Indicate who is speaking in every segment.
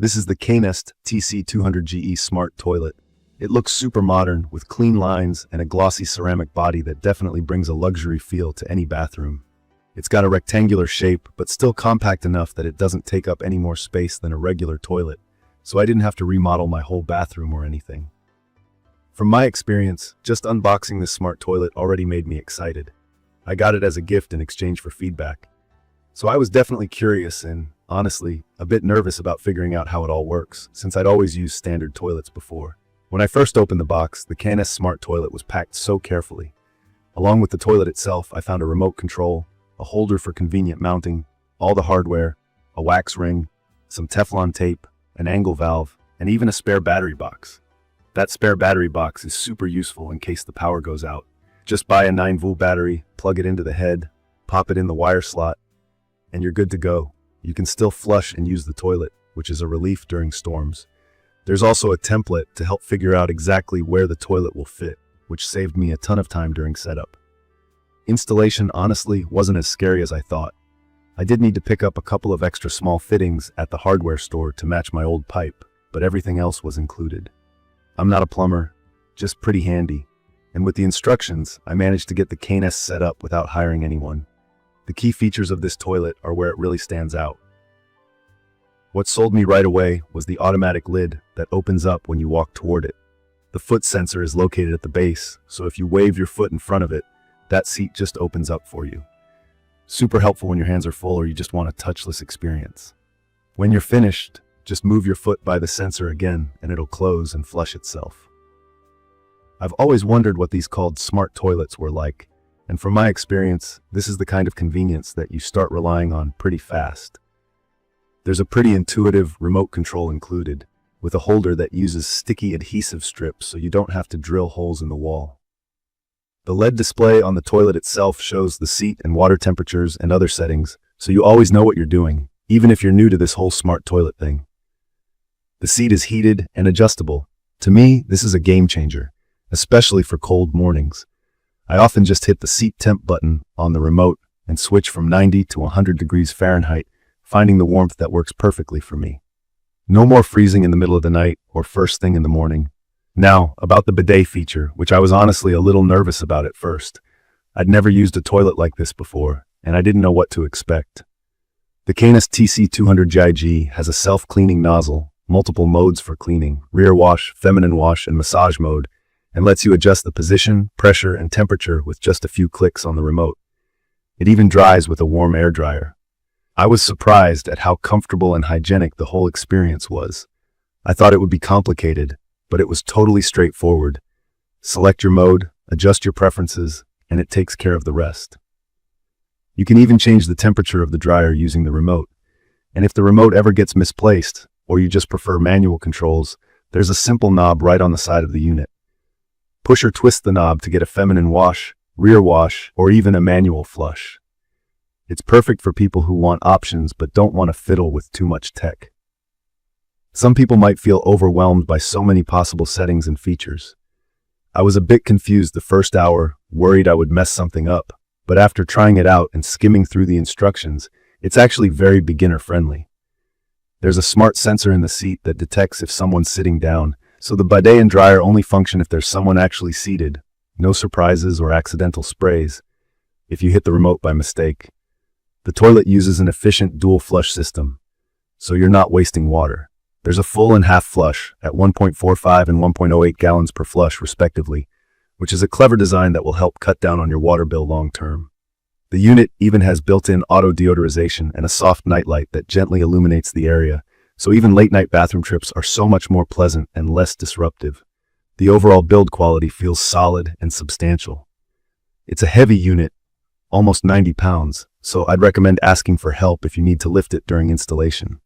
Speaker 1: This is the CANEST TC-200GE Smart Toilet. It looks super modern with clean lines and a glossy ceramic body that definitely brings a luxury feel to any bathroom. It's got a rectangular shape, but still compact enough that it doesn't take up any more space than a regular toilet, so I didn't have to remodel my whole bathroom or anything. From my experience, just unboxing this smart toilet already made me excited. I got it as a gift in exchange for feedback. So I was definitely curious and, honestly, a bit nervous about figuring out how it all works, since I'd always used standard toilets before. When I first opened the box, the CANEST Smart Toilet was packed so carefully. Along with the toilet itself, I found a remote control, a holder for convenient mounting, all the hardware, a wax ring, some Teflon tape, an angle valve, and even a spare battery box. That spare battery box is super useful in case the power goes out. Just buy a 9-volt battery, plug it into the head, pop it in the wire slot, and you're good to go. You can still flush and use the toilet, which is a relief during storms. There's also a template to help figure out exactly where the toilet will fit, which saved me a ton of time during setup. Installation honestly wasn't as scary as I thought. I did need to pick up a couple of extra small fittings at the hardware store to match my old pipe, but everything else was included. I'm not a plumber, just pretty handy, and with the instructions, I managed to get the CANEST set up without hiring anyone. The key features of this toilet are where it really stands out. What sold me right away was the automatic lid that opens up when you walk toward it. The foot sensor is located at the base, so if you wave your foot in front of it, that seat just opens up for you. Super helpful when your hands are full or you just want a touchless experience. When you're finished, just move your foot by the sensor again and it'll close and flush itself. I've always wondered what these called smart toilets were like, and from my experience, this is the kind of convenience that you start relying on pretty fast. There's a pretty intuitive remote control included, with a holder that uses sticky adhesive strips so you don't have to drill holes in the wall. The LED display on the toilet itself shows the seat and water temperatures and other settings, so you always know what you're doing, even if you're new to this whole smart toilet thing. The seat is heated and adjustable. To me, this is a game changer, especially for cold mornings. I often just hit the seat temp button on the remote and switch from 90 to 100 degrees Fahrenheit, finding the warmth that works perfectly for me. No more freezing in the middle of the night or first thing in the morning. Now, about the bidet feature, which I was honestly a little nervous about at first. I'd never used a toilet like this before, and I didn't know what to expect. The CANEST TC-200GE has a self-cleaning nozzle, multiple modes for cleaning, rear wash, feminine wash, and massage mode, and lets you adjust the position, pressure, and temperature with just a few clicks on the remote. It even dries with a warm air dryer. I was surprised at how comfortable and hygienic the whole experience was. I thought it would be complicated, but it was totally straightforward. Select your mode, adjust your preferences, and it takes care of the rest. You can even change the temperature of the dryer using the remote. And if the remote ever gets misplaced, or you just prefer manual controls, there's a simple knob right on the side of the unit. Push or twist the knob to get a feminine wash, rear wash, or even a manual flush. It's perfect for people who want options but don't want to fiddle with too much tech. Some people might feel overwhelmed by so many possible settings and features. I was a bit confused the first hour, worried I would mess something up, but after trying it out and skimming through the instructions, it's actually very beginner-friendly. There's a smart sensor in the seat that detects if someone's sitting down, so the bidet and dryer only function if there's someone actually seated. No surprises or accidental sprays if you hit the remote by mistake. The toilet uses an efficient dual flush system, so you're not wasting water. There's a full and half flush at 1.45 and 1.08 gallons per flush respectively, which is a clever design that will help cut down on your water bill long term. The unit even has built-in auto deodorization and a soft nightlight that gently illuminates the area, so even late-night bathroom trips are so much more pleasant and less disruptive. The overall build quality feels solid and substantial. It's a heavy unit, almost 90 pounds, so I'd recommend asking for help if you need to lift it during installation.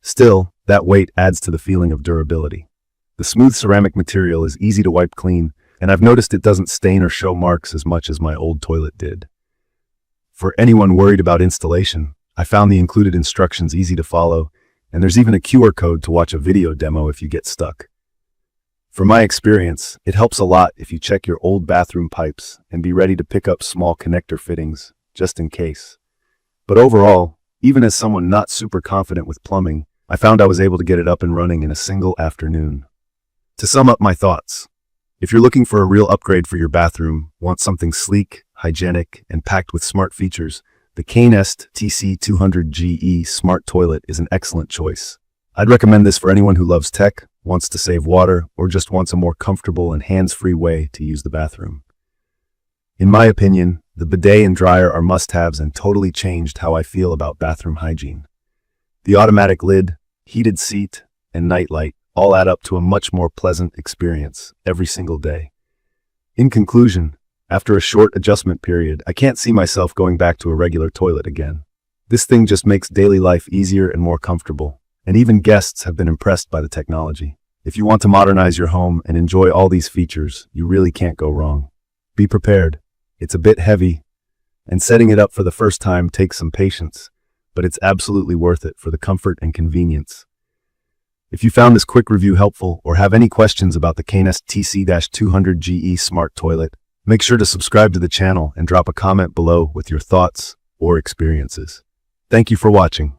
Speaker 1: Still, that weight adds to the feeling of durability. The smooth ceramic material is easy to wipe clean, and I've noticed it doesn't stain or show marks as much as my old toilet did. For anyone worried about installation, I found the included instructions easy to follow, and there's even a QR code to watch a video demo if you get stuck. From my experience, it helps a lot if you check your old bathroom pipes and be ready to pick up small connector fittings, just in case. But overall, even as someone not super confident with plumbing, I found I was able to get it up and running in a single afternoon. To sum up my thoughts, if you're looking for a real upgrade for your bathroom, want something sleek, hygienic, and packed with smart features, the CANEST TC-200GE Smart Toilet is an excellent choice. I'd recommend this for anyone who loves tech, wants to save water, or just wants a more comfortable and hands-free way to use the bathroom. In my opinion, the bidet and dryer are must-haves and totally changed how I feel about bathroom hygiene. The automatic lid, heated seat, and night light all add up to a much more pleasant experience every single day. In conclusion, after a short adjustment period, I can't see myself going back to a regular toilet again. This thing just makes daily life easier and more comfortable, and even guests have been impressed by the technology. If you want to modernize your home and enjoy all these features, you really can't go wrong. Be prepared. It's a bit heavy, and setting it up for the first time takes some patience, but it's absolutely worth it for the comfort and convenience. If you found this quick review helpful or have any questions about the CANEST TC-200GE Smart Toilet, make sure to subscribe to the channel and drop a comment below with your thoughts or experiences. Thank you for watching.